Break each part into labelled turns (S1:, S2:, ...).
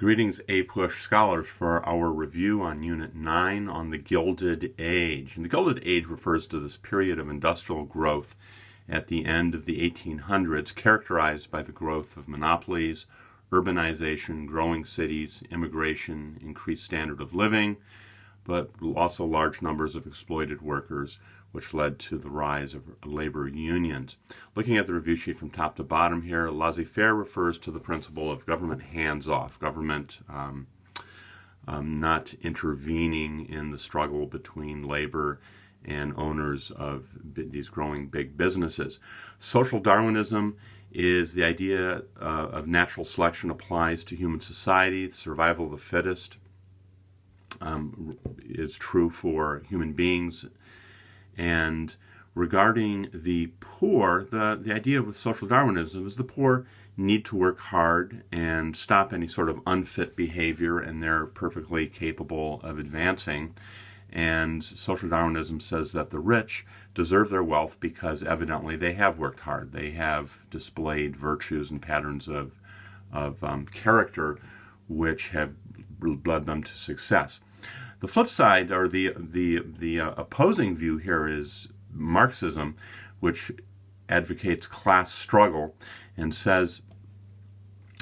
S1: Greetings, APUSH scholars, for our review on Unit 9 on the Gilded Age. And the Gilded Age refers to this period of industrial growth at the end of the 1800s, characterized by the growth of monopolies, urbanization, growing cities, immigration, increased standard of living, but also large numbers of exploited workers, which led to the rise of labor unions. Looking at the review sheet from top to bottom here, laissez-faire refers to the principle of government hands-off, government not intervening in the struggle between labor and owners of these growing big businesses. Social Darwinism is the idea of natural selection applies to human society. Survival of the fittest is true for human beings. And regarding the poor, the idea with social Darwinism is the poor need to work hard and stop any sort of unfit behavior, and they're perfectly capable of advancing. And social Darwinism says that the rich deserve their wealth because evidently they have worked hard. They have displayed virtues and patterns of character which have led them to success. The flip side, or the opposing view here, is Marxism, which advocates class struggle and says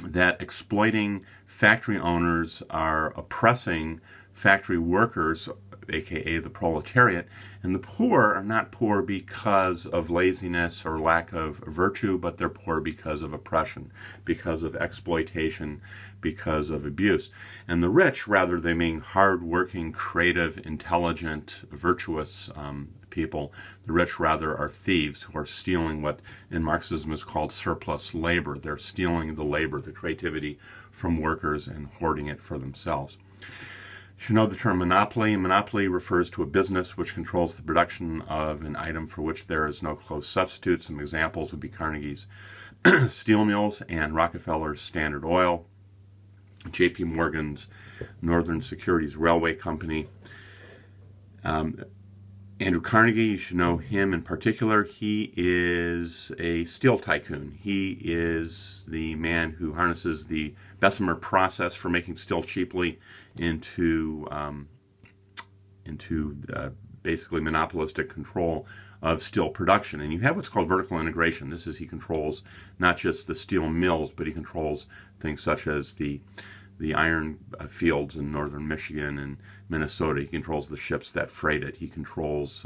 S1: that exploiting factory owners are oppressing factory workers, aka the proletariat, and the poor are not poor because of laziness or lack of virtue, but they're poor because of oppression, because of exploitation, because of abuse. And the rich, rather than being hard-working, creative, intelligent, virtuous people, the rich rather are thieves who are stealing what in Marxism is called surplus labor. They're stealing the labor, the creativity from workers and hoarding it for themselves. You should know the term monopoly. Monopoly refers to a business which controls the production of an item for which there is no close substitute. Some examples would be Carnegie's steel mills and Rockefeller's Standard Oil, J.P. Morgan's Northern Securities Railway Company. Andrew Carnegie, you should know him in particular. He is a steel tycoon. He is the man who harnesses the Bessemer process for making steel cheaply into basically monopolistic control of steel production. And you have what's called vertical integration. This is, he controls not just the steel mills, but he controls things such as the iron fields in northern Michigan and Minnesota. He controls the ships that freight it. He controls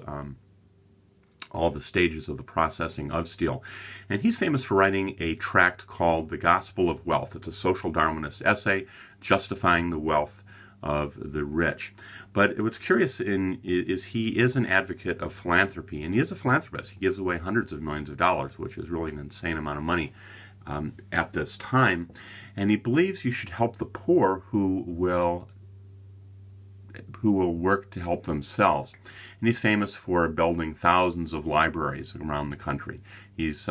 S1: all the stages of the processing of steel. And he's famous for writing a tract called The Gospel of Wealth. It's a social Darwinist essay justifying the wealth of the rich. But what's curious is he is an advocate of philanthropy, and he is a philanthropist. He gives away hundreds of millions of dollars, which is really an insane amount of money at this time. And he believes you should help the poor who will work to help themselves. And he's famous for building thousands of libraries around the country. He's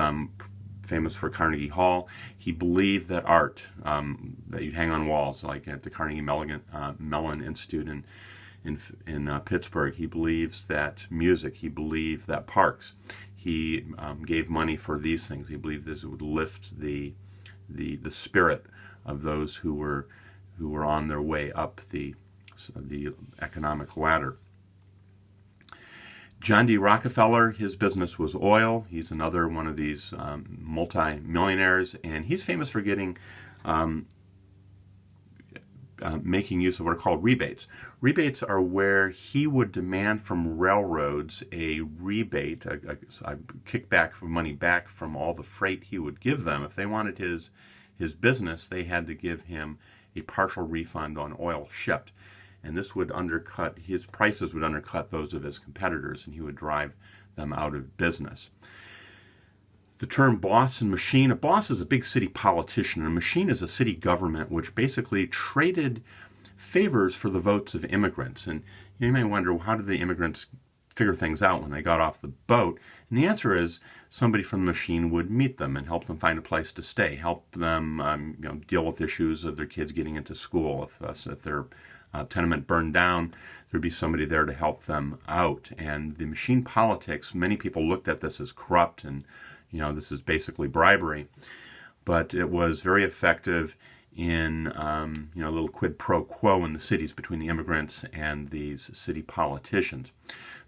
S1: famous for Carnegie Hall. He believed that art that you'd hang on walls, like at the Carnegie Mellon Institute in Pittsburgh. He believes that music. He believed that parks. He gave money for these things. He believed this would lift the spirit of those who were on their way up the economic ladder. John D. Rockefeller, his business was oil. He's another one of these multi-millionaires, and he's famous for making use of what are called rebates. Rebates are where he would demand from railroads a rebate, a kickback for money back from all the freight he would give them. If they wanted his business, they had to give him a partial refund on oil shipped. And this would undercut, his prices would undercut those of his competitors, and he would drive them out of business. The term boss and machine, a boss is a big city politician, and a machine is a city government which basically traded favors for the votes of immigrants. And you may wonder, how did the immigrants figure things out when they got off the boat? And the answer is somebody from the machine would meet them and help them find a place to stay, help them deal with issues of their kids getting into school. If their tenement burned down, there'd be somebody there to help them out. And the machine politics, many people looked at this as corrupt and this is basically bribery. But it was very effective in a little quid pro quo in the cities between the immigrants and these city politicians.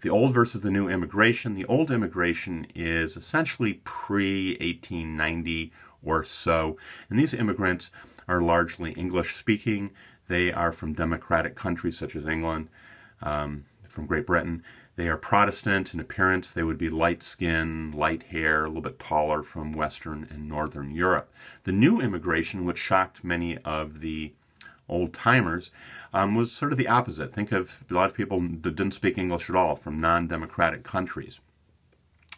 S1: The old versus the new immigration. The old immigration is essentially pre-1890 or so, and these immigrants are largely English-speaking. They are from democratic countries such as England, from Great Britain. They are Protestant in appearance. They would be light skin, light hair, a little bit taller, from Western and Northern Europe. The new immigration, which shocked many of the old-timers, was sort of the opposite. Think of a lot of people that didn't speak English at all from non-democratic countries.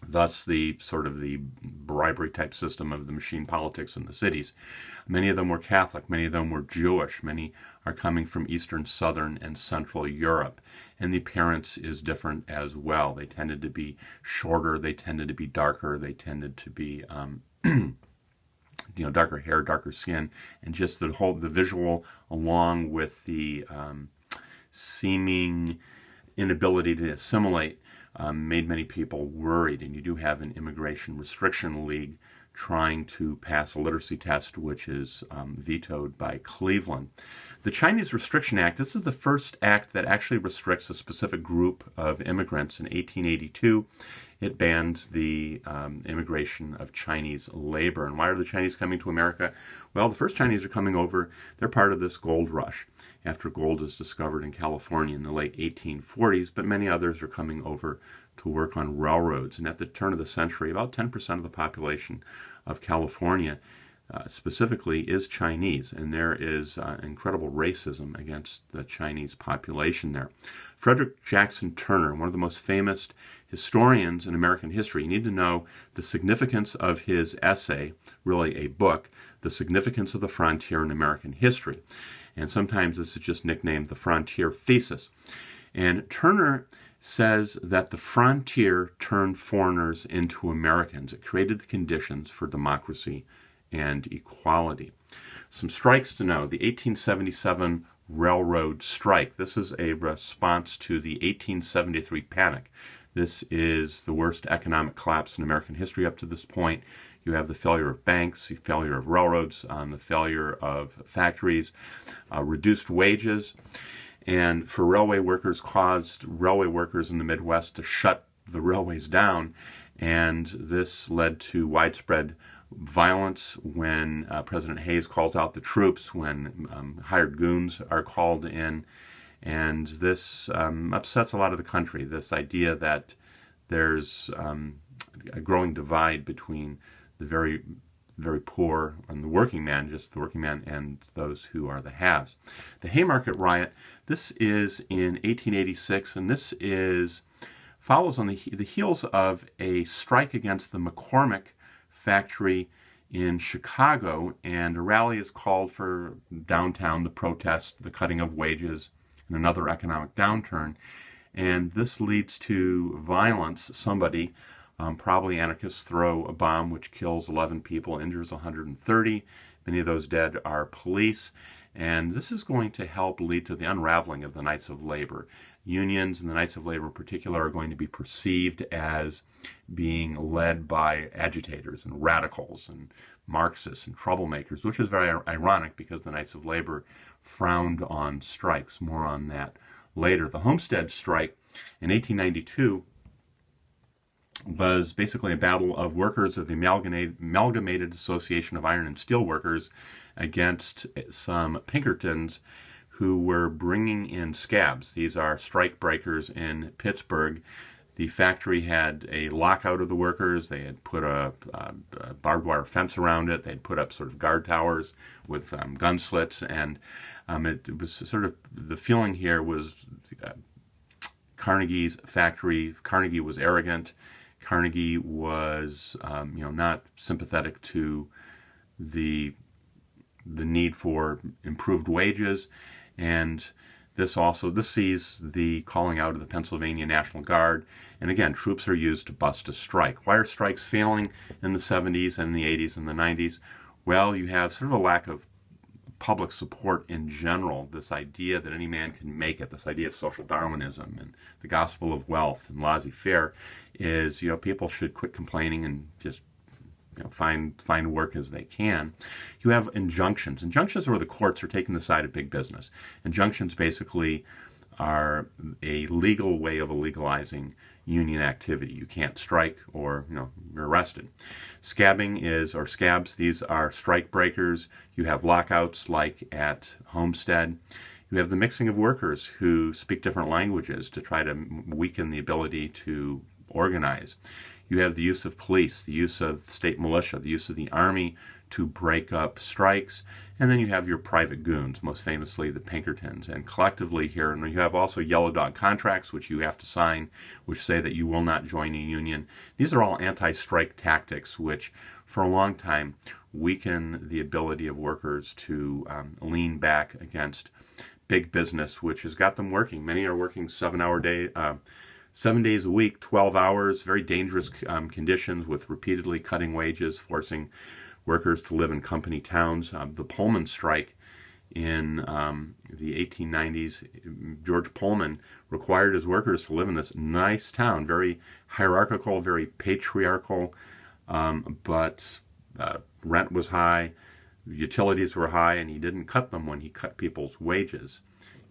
S1: Thus, the sort of the bribery type system of the machine politics in the cities. Many of them were Catholic. Many of them were Jewish. Many are coming from Eastern, Southern, and Central Europe. And the appearance is different as well. They tended to be shorter. They tended to be darker. They tended to be, darker hair, darker skin, and just the visual, along with the seeming inability to assimilate, made many people worried. And you do have an immigration restriction league trying to pass a literacy test, which is vetoed by Cleveland. The Chinese Restriction Act, this is the first act that actually restricts a specific group of immigrants. In 1882, it banned the immigration of Chinese labor. And why are the Chinese coming to America? Well, the first Chinese are coming over, they're part of this gold rush after gold is discovered in California in the late 1840s, but many others are coming over to work on railroads. And at the turn of the century, about 10% of the population of California specifically is Chinese, and there is incredible racism against the Chinese population there. Frederick Jackson Turner, one of the most famous historians in American history, you need to know the significance of his essay, really a book, The Significance of the Frontier in American History. And sometimes this is just nicknamed the Frontier Thesis. And Turner says that the frontier turned foreigners into Americans. It created the conditions for democracy and equality. Some strikes to know. The 1877 railroad strike. This is a response to the 1873 panic. This is the worst economic collapse in American history up to this point. You have the failure of banks, the failure of railroads, the failure of factories, reduced wages, and for railway workers caused railway workers in the Midwest to shut the railways down, and this led to widespread violence when President Hayes calls out the troops, when hired goons are called in, and this upsets a lot of the country, this idea that there's a growing divide between the very, very poor and the working man, just the working man, and those who are the haves. The Haymarket Riot, this is in 1886, and this follows on the heels of a strike against the McCormick factory in Chicago, and a rally is called for downtown to protest the cutting of wages and another economic downturn. And this leads to violence. Somebody, probably anarchists, throw a bomb which kills 11 people, injures 130. Many of those dead are police. And this is going to help lead to the unraveling of the Knights of Labor. Unions and the Knights of Labor in particular are going to be perceived as being led by agitators and radicals and Marxists and troublemakers, which is very ironic because the Knights of Labor frowned on strikes. More on that later. The Homestead strike in 1892 was basically a battle of workers of the Amalgamated Association of Iron and Steel Workers against some Pinkertons who were bringing in scabs. These are strike breakers in Pittsburgh. The factory had a lockout of the workers. They had put a barbed wire fence around it. They had put up sort of guard towers with gun slits, and it was sort of, the feeling here was Carnegie's factory. Carnegie was arrogant. Carnegie was not sympathetic to the need for improved wages, and this sees the calling out of the Pennsylvania National Guard. And again, troops are used to bust a strike. Why are strikes failing in the 70s and the 80s and the 90s? Well, you have sort of a lack of public support in general, this idea that any man can make it, this idea of social Darwinism and the gospel of wealth and laissez-faire is, people should quit complaining and just find work as they can. You have injunctions. Injunctions are where the courts are taking the side of big business. Injunctions basically are a legal way of legalizing union activity. You can't strike or you're arrested. Scabs, these are strike breakers. You have lockouts like at Homestead. You have the mixing of workers who speak different languages to try to weaken the ability to organize. You have the use of police, the use of state militia, the use of the army to break up strikes. And then you have your private goons, most famously the Pinkertons. And collectively here, and you have also yellow dog contracts, which you have to sign, which say that you will not join a union. These are all anti-strike tactics, which for a long time weaken the ability of workers to lean back against big business, which has got them working. Many are working 7 days a week, 12 hours, very dangerous conditions with repeatedly cutting wages, forcing workers to live in company towns. The Pullman strike in the 1890s, George Pullman required his workers to live in this nice town, very hierarchical, very patriarchal, but rent was high, utilities were high, and he didn't cut them when he cut people's wages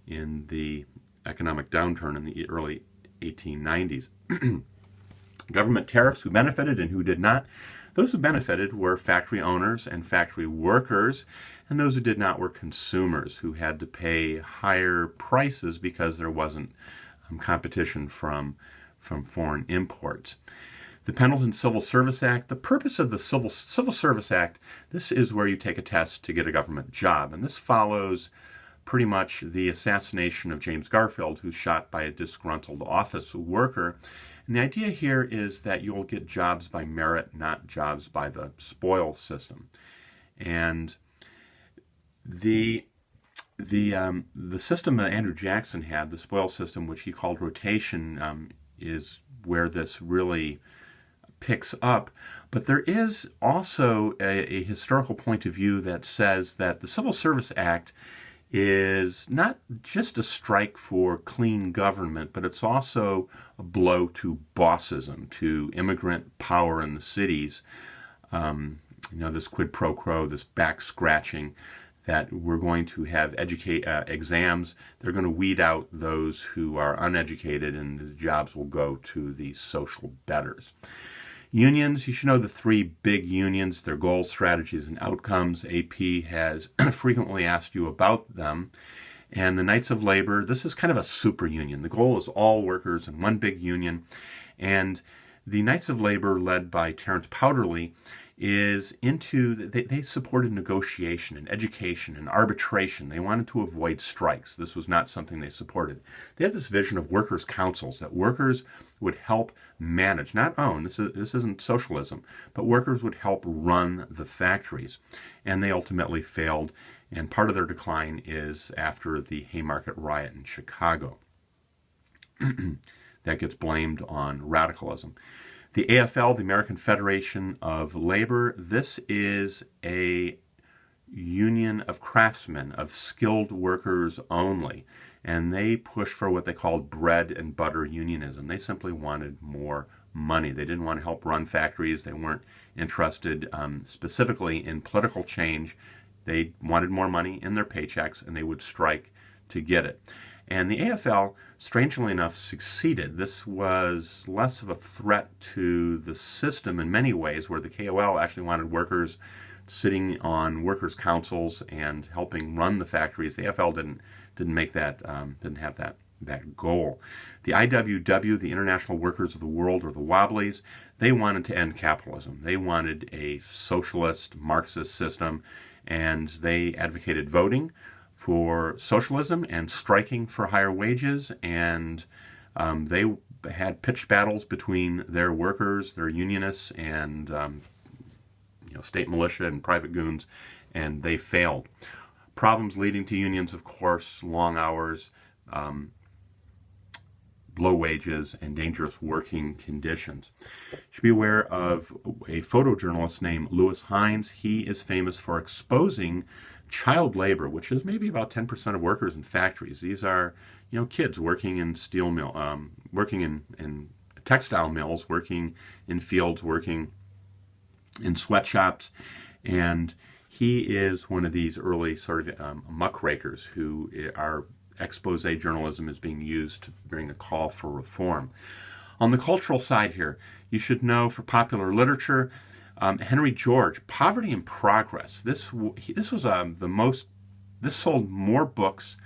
S1: in the economic downturn in the early 1890s. Government tariffs, who benefited and who did not. Those who benefited were factory owners and factory workers, and those who did not were consumers who had to pay higher prices because there wasn't competition from foreign imports. The Pendleton Civil Service Act, the purpose of the Civil Service Act, this is where you take a test to get a government job, and this follows pretty much the assassination of James Garfield, who's shot by a disgruntled office worker. And the idea here is that you'll get jobs by merit, not jobs by the spoil system. And the system that Andrew Jackson had, the spoil system, which he called rotation, is where this really picks up. But there is also a historical point of view that says that the Civil Service Act is not just a strike for clean government, but it's also a blow to bossism, to immigrant power in the cities. This quid pro quo, this back scratching, that we're going to have exams. They're going to weed out those who are uneducated, and the jobs will go to the social betters. Unions, you should know the three big unions, their goals, strategies, and outcomes. AP has frequently asked you about them. And the Knights of Labor, this is kind of a super union. The goal is all workers in one big union. And the Knights of Labor, led by Terence Powderly, they supported negotiation and education and arbitration. They wanted to avoid strikes. This was not something they supported. They had this vision of workers' councils, that workers would help manage, not own, this isn't socialism, but workers would help run the factories. And they ultimately failed, and part of their decline is after the Haymarket riot in Chicago. That gets blamed on radicalism. The AFL, the American Federation of Labor, this is a union of craftsmen, of skilled workers only. And they pushed for what they called bread and butter unionism. They simply wanted more money. They didn't want to help run factories. They weren't interested specifically in political change. They wanted more money in their paychecks, and they would strike to get it. And the AFL, strangely enough, succeeded. This was less of a threat to the system in many ways, where the KOL actually wanted workers sitting on workers' councils and helping run the factories. The AFL didn't have that goal. The IWW, the International Workers of the World, or the Wobblies, they wanted to end capitalism. They wanted a socialist, Marxist system, and they advocated voting for socialism and striking for higher wages, and they had pitched battles between their workers, their unionists, and state militia and private goons, and they failed. Problems leading to unions, of course: long hours, low wages, and dangerous working conditions. You should be aware of a photojournalist named Lewis Hines. He is famous for exposing child labor, which is maybe about 10% of workers in factories. These are, kids working in steel mill, working in textile mills, working in fields, working in sweatshops, and he is one of these early sort of muckrakers who our expose journalism is being used to bring a call for reform. On the cultural side here, you should know for popular literature, Henry George, Poverty and Progress. This was this sold more books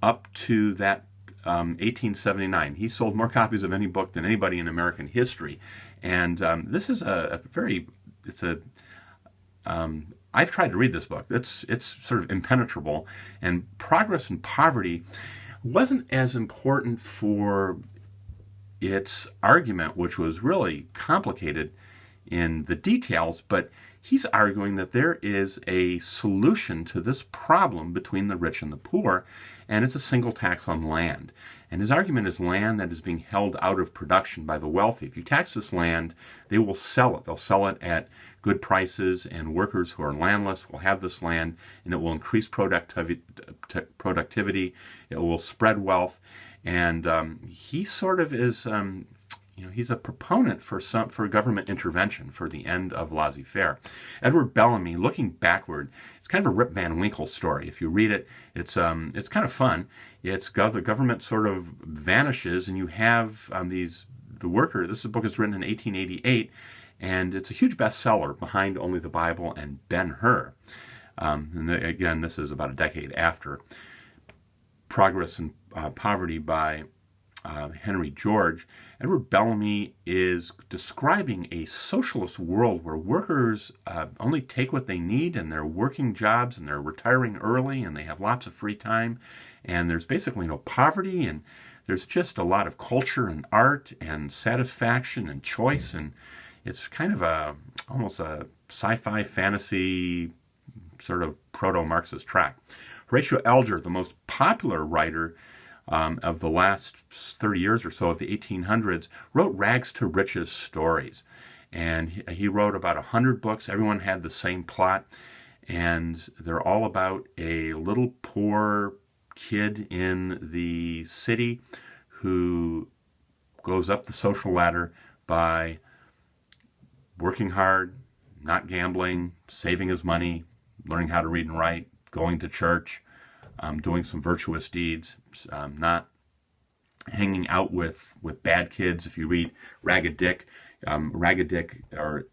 S1: up to that 1879. He sold more copies of any book than anybody in American history, and this is I've tried to read this book. It's sort of impenetrable, and Progress and Poverty wasn't as important for its argument, which was really complicated in the details, but he's arguing that there is a solution to this problem between the rich and the poor, and it's a single tax on land. And his argument is land that is being held out of production by the wealthy. If you tax this land, they will sell it. They'll sell it at good prices, and workers who are landless will have this land, and it will increase productivity. It will spread wealth, and he sort of is, he's a proponent for government intervention for the end of laissez-faire. Edward Bellamy, looking backward, it's kind of a Rip Van Winkle story. If you read it, it's kind of fun. The government sort of vanishes, and you have the worker. This book is written in 1888. And it's a huge bestseller behind only the Bible and Ben-Hur. And again, this is about a decade after Progress and Poverty by Henry George. Edward Bellamy is describing a socialist world where workers only take what they need, and they're working jobs, and they're retiring early, and they have lots of free time, and there's basically no poverty, and there's just a lot of culture and art and satisfaction and choice, and it's kind of almost a sci-fi fantasy sort of proto-Marxist track. Horatio Alger, the most popular writer of the last 30 years or so of the 1800s, wrote rags to riches stories. And he wrote about 100 books. Everyone had the same plot. And they're all about a little poor kid in the city who goes up the social ladder by working hard, not gambling, saving his money, learning how to read and write, going to church, doing some virtuous deeds, not hanging out with bad kids. If you read Ragged Dick, or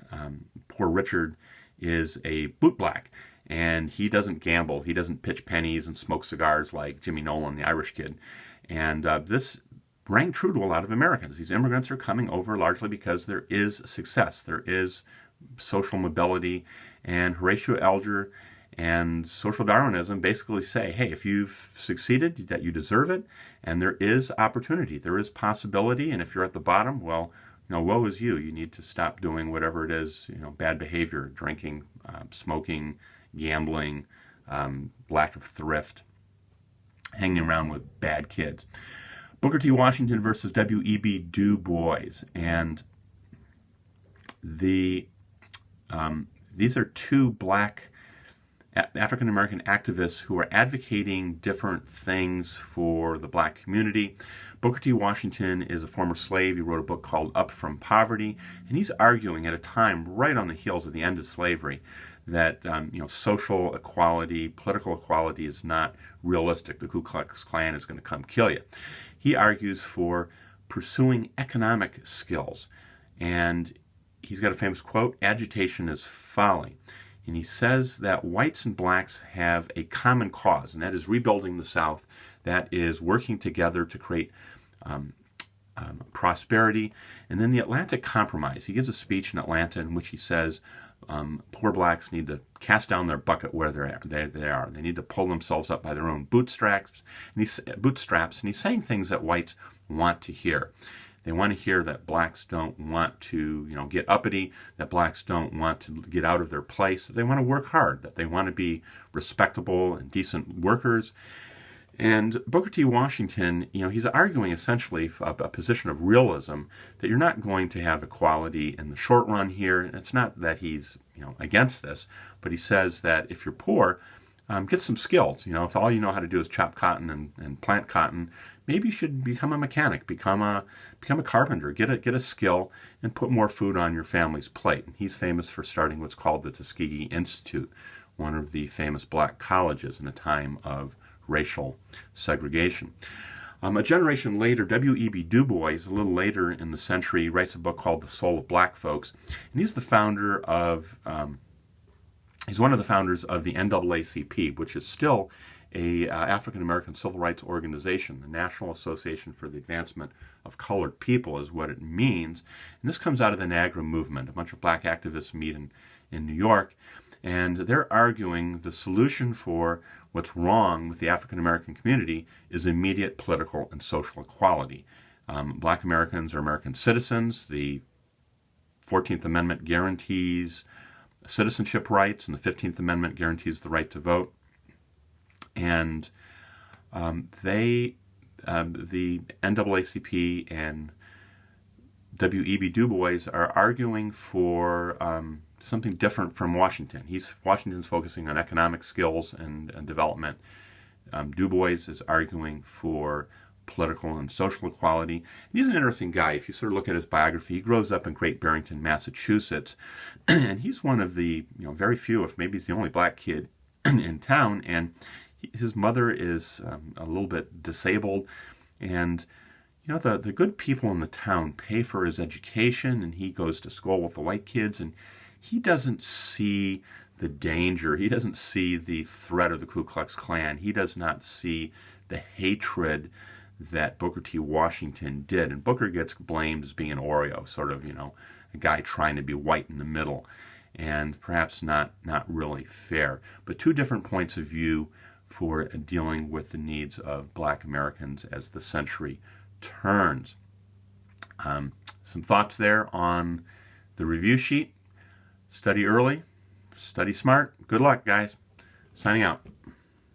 S1: Poor Richard is a bootblack, and he doesn't gamble. He doesn't pitch pennies and smoke cigars like Jimmy Nolan, the Irish kid. And this rang true to a lot of Americans. These immigrants are coming over largely because there is success, there is social mobility, and Horatio Alger and social Darwinism basically say, hey, if you've succeeded, that you deserve it, and there is opportunity, there is possibility, and if you're at the bottom, well, woe is you. You need to stop doing whatever it is, bad behavior, drinking, smoking, gambling, lack of thrift, hanging around with bad kids. Booker T. Washington versus W.E.B. Du Bois, and these are two black African-American activists who are advocating different things for the black community. Booker T. Washington is a former slave. He wrote a book called Up from Poverty, and he's arguing at a time right on the heels of the end of slavery that social equality, political equality is not realistic. The Ku Klux Klan is going to come kill you. He argues for pursuing economic skills, and he's got a famous quote, "Agitation is folly." And he says that whites and blacks have a common cause, and that is rebuilding the South, that is working together to create prosperity. And then the Atlantic Compromise. He gives a speech in Atlanta in which he says poor blacks need to cast down their bucket where they are. They need to pull themselves up by their own bootstraps. And he's saying things that whites want to hear. They want to hear that blacks don't want to, get uppity, that blacks don't want to get out of their place, that they want to work hard, that they want to be respectable and decent workers. And Booker T. Washington, he's arguing essentially a position of realism, that you're not going to have equality in the short run here. It's not that he's, against this, but he says that if you're poor, get some skills. If all you know how to do is chop cotton and plant cotton, maybe you should become a mechanic, become a carpenter, get a skill, and put more food on your family's plate. And he's famous for starting what's called the Tuskegee Institute, one of the famous black colleges in a time of racial segregation. A generation later, W.E.B. Du Bois, a little later in the century, writes a book called The Soul of Black Folks, and he's one of the founders of the NAACP, which is still a African American civil rights organization. The National Association for the Advancement of Colored People is what it means, and this comes out of the NAGRA movement. A bunch of black activists meet in New York, and they're arguing the solution for what's wrong with the African American community is immediate political and social equality. Black Americans are American citizens. The 14th Amendment guarantees citizenship rights, and the 15th Amendment guarantees the right to vote. And the NAACP and W.E.B. Du Bois are arguing for something different from Washington. Washington's focusing on economic skills and development. Du Bois is arguing for political and social equality. And he's an interesting guy. If you sort of look at his biography, he grows up in Great Barrington, Massachusetts, and he's one of the very few, if maybe he's the only black kid in town. And his mother is a little bit disabled, and the good people in the town pay for his education, and he goes to school with the white kids, and he doesn't see the danger. He doesn't see the threat of the Ku Klux Klan. He does not see the hatred that Booker T. Washington did. And Booker gets blamed as being an Oreo, sort of, a guy trying to be white in the middle, and perhaps not really fair. But two different points of view for dealing with the needs of black Americans as the century turns. Some thoughts there on the review sheet. Study early, study smart. Good luck, guys. Signing out.